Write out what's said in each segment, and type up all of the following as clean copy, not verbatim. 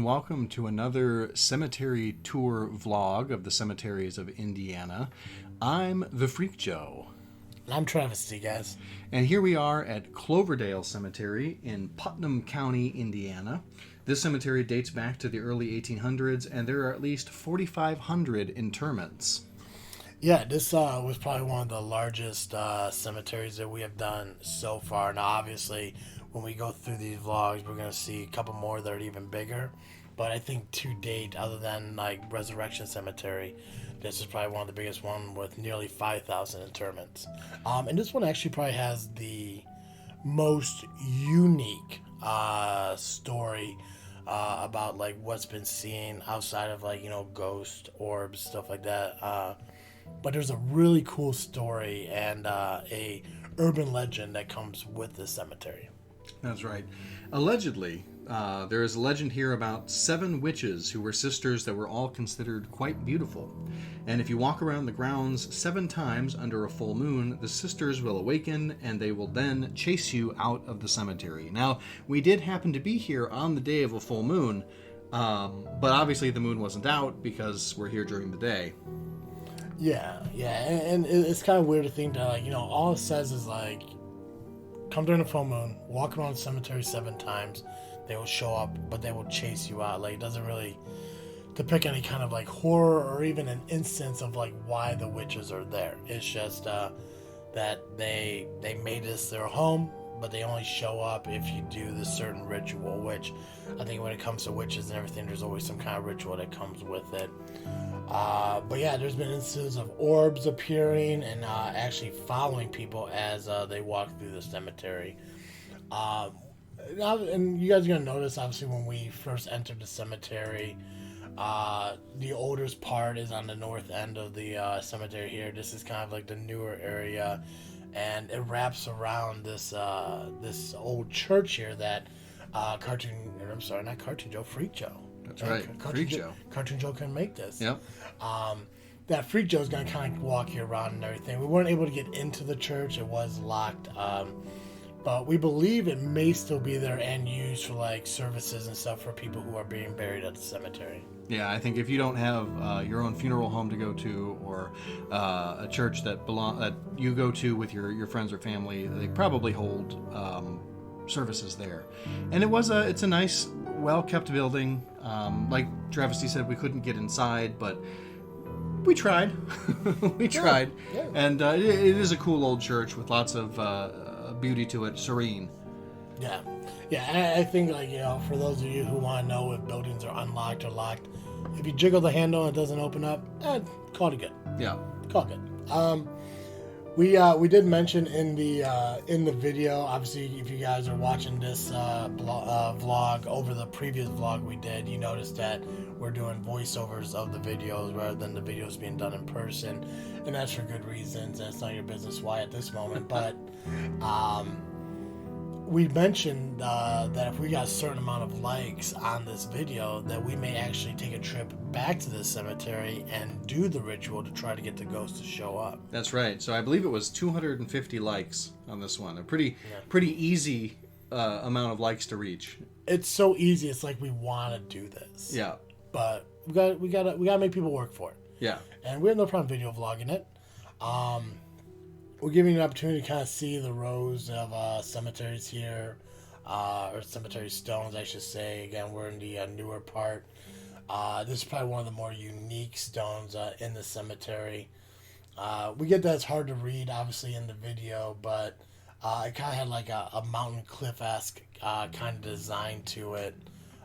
welcome to another cemetery tour vlog of the cemeteries of Indiana. I'm the Freak Joe. And I'm Travesty, guys. And here we are at Cloverdale Cemetery in Putnam County, Indiana. This cemetery dates back to the early 1800s, and there are at least 4,500 interments. Yeah, this was probably one of the largest cemeteries that we have done so far. Now, obviously, when we go through these vlogs, we're going to see a couple more that are even bigger. But I think to date, other than like Resurrection Cemetery, this is probably one of the biggest one with nearly 5,000 interments. And this one actually probably has the most unique story about like what's been seen outside of like, ghost orbs, stuff like that. But there's a really cool story and a urban legend that comes with this cemetery. That's right. Allegedly, there is a legend here about 7 witches who were sisters that were all considered quite beautiful. And if you walk around the grounds 7 times under a full moon, the sisters will awaken and they will then chase you out of the cemetery. Now, we did happen to be here on the day of a full moon, but obviously the moon wasn't out because we're here during the day. Yeah, and it's kind of weird to think that, like, all it says is, like, come during the full moon, walk around the cemetery 7 times, they will show up, but they will chase you out. Like, it doesn't really depict any kind of, like, horror or even an instance of, like, why the witches are there. It's just that they made this their home, but they only show up if you do this certain ritual, which I think when it comes to witches and everything, there's always some kind of ritual that comes with it. But yeah, there's been instances of orbs appearing and actually following people as they walk through the cemetery. And you guys are going to notice, obviously, when we first entered the cemetery, the oldest part is on the north end of the cemetery here. This is kind of like the newer area, and it wraps around this this old church here that Freak Joe. That's right, Freak Joe. Cartoon Joe couldn't make this. Yep. That Freak Joe is going to kind of walk you around and everything. We weren't able to get into the church. It was locked. But we believe it may still be there and used for like services and stuff for people who are being buried at the cemetery. Yeah, I think if you don't have your own funeral home to go to, or a church that you go to with your friends or family, they probably hold services there. And it's a nice, well-kept building. Like Travesty said, we couldn't get inside, but we tried. we tried. Yeah. And it is a cool old church with lots of beauty to it, serene. Yeah. I think, like, for those of you who want to know if buildings are unlocked or locked, if you jiggle the handle and it doesn't open up, call it good. Yeah. Call it good. We did mention in the video, obviously, if you guys are watching this vlog over the previous vlog we did, you noticed that we're doing voiceovers of the videos rather than the videos being done in person, and that's for good reasons. That's not your business why at this moment, but we mentioned that if we got a certain amount of likes on this video, that we may actually take a trip back to this cemetery and do the ritual to try to get the ghost to show up. That's right. So I believe it was 250 likes on this one. A pretty easy amount of likes to reach. It's so easy. It's like we want to do this. Yeah. But we gotta make people work for it. Yeah. And we have no problem video vlogging it. We're giving you an opportunity to kind of see the rows of cemeteries here, or cemetery stones, I should say. Again, we're in the newer part. This is probably one of the more unique stones in the cemetery. We get that it's hard to read, obviously, in the video, but it kind of had like a mountain cliff-esque kind of design to it.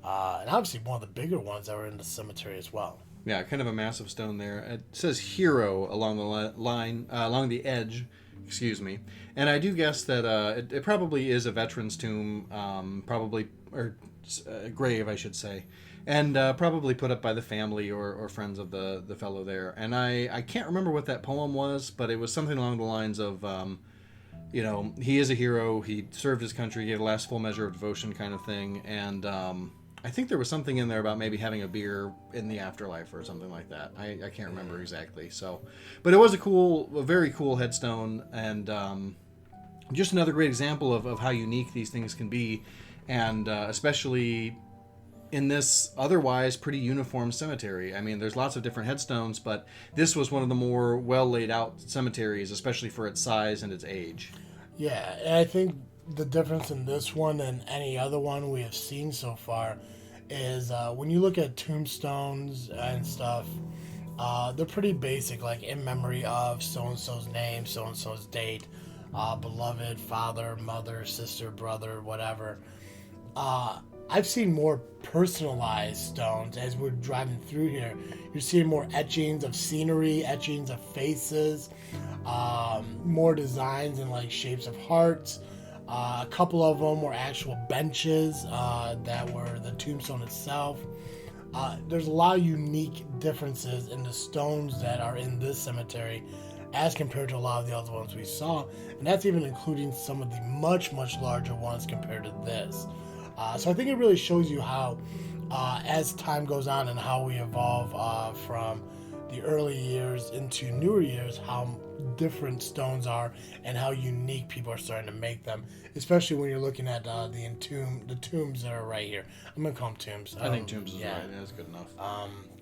And obviously one of the bigger ones that were in the cemetery as well. Yeah, kind of a massive stone there. It says hero along the along the edge, excuse me. And I do guess that it probably is a veteran's tomb, or grave, I should say. And probably put up by the family or friends of the fellow there. And I can't remember what that poem was, but it was something along the lines of, he is a hero, he served his country, gave the last full measure of devotion kind of thing. And I think there was something in there about maybe having a beer in the afterlife or something like that. I can't remember exactly. So, but it was a very cool headstone, and just another great example of how unique these things can be, and especially in this otherwise pretty uniform cemetery. I mean, there's lots of different headstones, but this was one of the more well laid out cemeteries, especially for its size and its age. Yeah, and I think the difference in this one and any other one we have seen so far is when you look at tombstones and stuff, they're pretty basic, like in memory of so-and-so's name, so-and-so's date, beloved father, mother, sister, brother, whatever. I've seen more personalized stones as we're driving through here. You're seeing more etchings of scenery, etchings of faces, more designs in like shapes of hearts. A couple of them were actual benches that were the tombstone itself. There's a lot of unique differences in the stones that are in this cemetery as compared to a lot of the other ones we saw, and that's even including some of the much, much larger ones compared to this. So I think it really shows you how, as time goes on and how we evolve from the early years into newer years, how different stones are and how unique people are starting to make them, especially when you're looking at the tombs that are right here. I'm going to call them tombs. I think tombs is right. Yeah, that's good enough.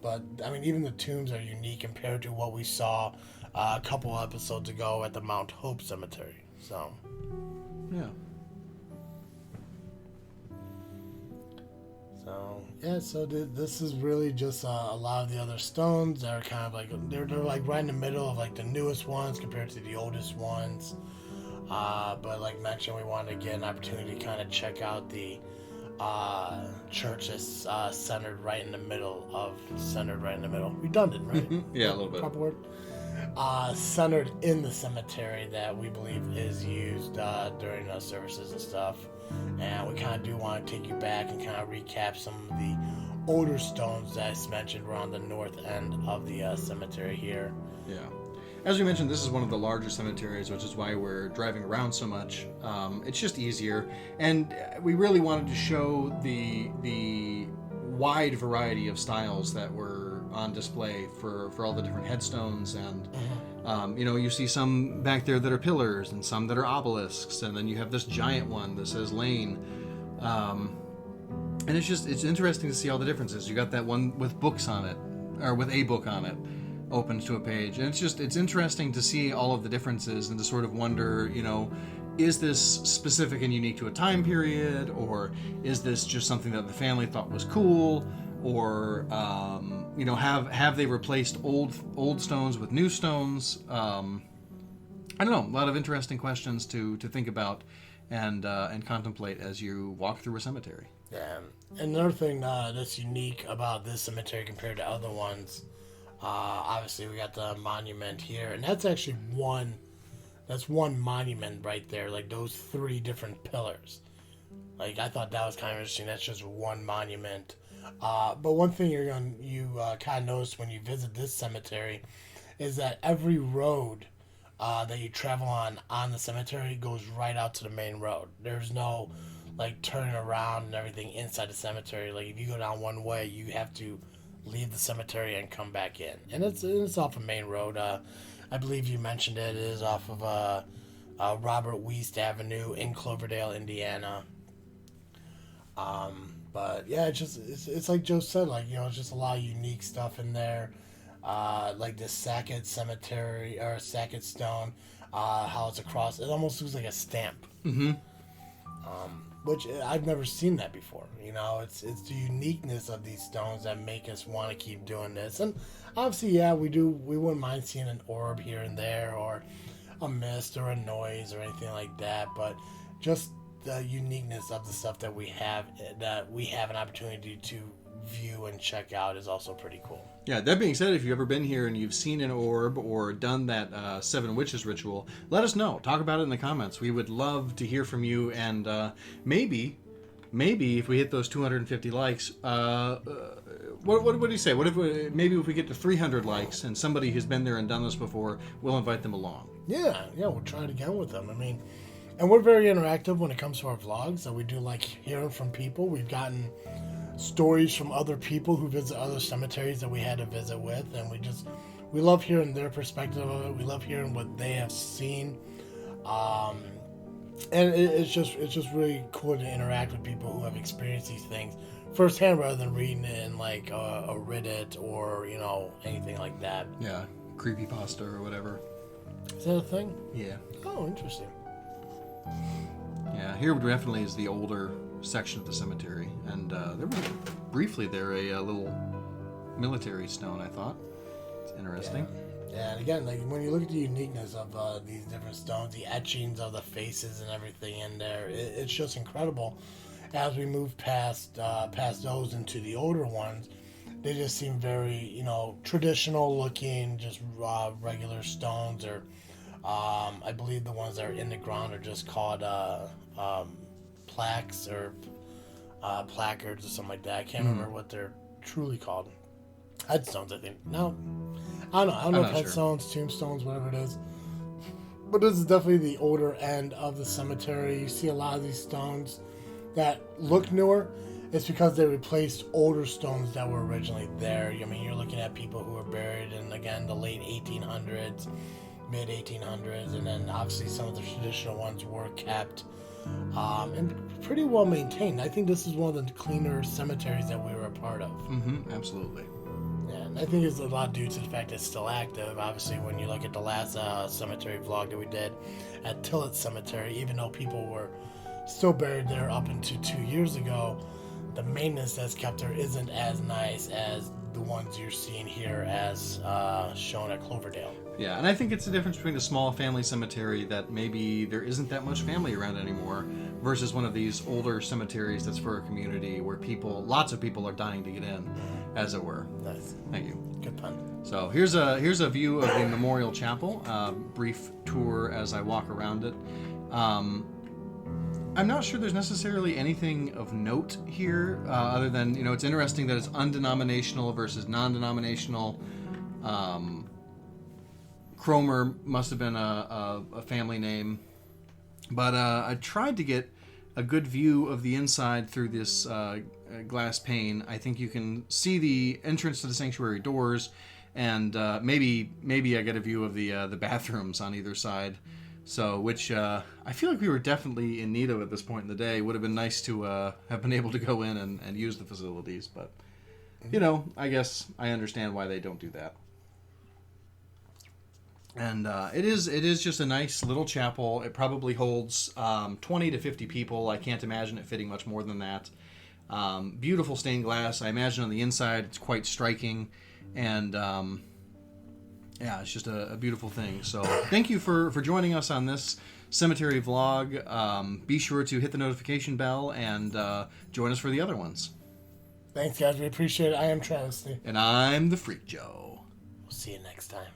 But, I mean, even the tombs are unique compared to what we saw a couple episodes ago at the Mount Hope Cemetery. So, yeah. So this is really just a lot of the other stones that are kind of like, they're like right in the middle of like the newest ones compared to the oldest ones. But like mentioned, we wanted to get an opportunity to kind of check out the church that's centered right in the middle. Redundant, right? Yeah, a little bit. Proper word. Centered in the cemetery that we believe is used during services and stuff. And we kind of do want to take you back and kind of recap some of the older stones that I mentioned were on the north end of the cemetery here. Yeah. As we mentioned, this is one of the larger cemeteries, which is why we're driving around so much. It's just easier. And we really wanted to show the wide variety of styles that were on display for all the different headstones. And you see some back there that are pillars and some that are obelisks, and then you have this giant one that says lane. And it's interesting to see all the differences. You got that one with books on it, or with a book on it, opened to a page, and it's interesting to see all of the differences and to sort of wonder, is this specific and unique to a time period, or is this just something that the family thought was cool, or have they replaced old stones with new stones? I don't know. A lot of interesting questions to think about and contemplate as you walk through a cemetery. Yeah, and another thing that's unique about this cemetery compared to other ones, obviously we got the monument here, and that's actually one monument right there, like those 3 different pillars. Like, I thought that was kind of interesting. That's just one monument. But one thing you kind of notice when you visit this cemetery is that every road that you travel on the cemetery goes right out to the main road. There's no like turning around and everything inside the cemetery. Like, if you go down one way, you have to leave the cemetery and come back in. And it's off a main road. I believe you mentioned it. It is off of Robert Weist Avenue in Cloverdale, Indiana. But yeah, it's like Joe said, like, it's just a lot of unique stuff in there. Like the Sackett Cemetery or Sackett Stone, how it's across. It almost looks like a stamp. Mm-hmm. Which I've never seen that before. It's the uniqueness of these stones that make us want to keep doing this. And obviously, yeah, we wouldn't mind seeing an orb here and there, or a mist or a noise or anything like that. But just the uniqueness of the stuff that we have an opportunity to view and check out is also pretty cool. Yeah, that being said, if you've ever been here and you've seen an orb or done that 7 witches ritual, let us know. Talk about it in the comments. We would love to hear from you, and maybe if we hit those 250 likes, what do you say? What if maybe if we get to 300 likes and somebody who's been there and done this before, we'll invite them along. Yeah, we'll try it again with them. I mean, and we're very interactive when it comes to our vlogs, so we do like hearing from people. We've gotten stories from other people who visit other cemeteries that we had to visit with, and we love hearing their perspective of it. We love hearing what they have seen, and it's just really cool to interact with people who have experienced these things firsthand rather than reading it in like a Reddit or anything like that. Yeah, creepypasta or whatever. Is that a thing? Yeah. Oh, interesting. Yeah, here definitely is the older section of the cemetery, and there was briefly a little military stone. I thought it's interesting. Yeah, and again, like when you look at the uniqueness of these different stones, the etchings of the faces and everything in there, it's just incredible. As we move past those into the older ones, they just seem very traditional looking, just regular stones, or I believe the ones that are in the ground are just called plaques or placards or something like that. I can't remember what they're truly called. Headstones, I think. No, I don't know if headstones, tombstones, whatever it is. But this is definitely the older end of the cemetery. You see a lot of these stones that look newer. It's because they replaced older stones that were originally there. I mean, you're looking at people who were buried in, again, the late 1800s, mid 1800s, and then obviously some of the traditional ones were kept and pretty well maintained. I think this is one of the cleaner cemeteries that we were a part of. Mm-hmm, absolutely. Yeah, and I think it's a lot due to the fact it's still active. Obviously, when you look at the last cemetery vlog that we did at Tillett Cemetery, even though people were still buried there up until 2 years ago, the maintenance that's kept there isn't as nice as the ones you're seeing here as shown at Cloverdale. Yeah, and I think it's the difference between a small family cemetery that maybe there isn't that much family around anymore versus one of these older cemeteries that's for a community where lots of people are dying to get in, as it were. Nice. Thank you. Good pun. So here's a view of the memorial chapel. Brief tour as I walk around it. I'm not sure there's necessarily anything of note here, other than, it's interesting that it's undenominational versus non-denominational. Cromer must have been a family name. But I tried to get a good view of the inside through this glass pane. I think you can see the entrance to the sanctuary doors, and maybe I get a view of the bathrooms on either side. So, which I feel like we were definitely in need of at this point in the day. Would have been nice to have been able to go in and use the facilities, but I guess I understand why they don't do that. And it is just a nice little chapel. It probably holds 20 to 50 people. I can't imagine it fitting much more than that. Beautiful stained glass. I imagine on the inside it's quite striking, and yeah, it's just a beautiful thing. So thank you for joining us on this cemetery vlog. Be sure to hit the notification bell and join us for the other ones. Thanks, guys. We appreciate it. I am Travesty. And I'm the Freak Joe. We'll see you next time.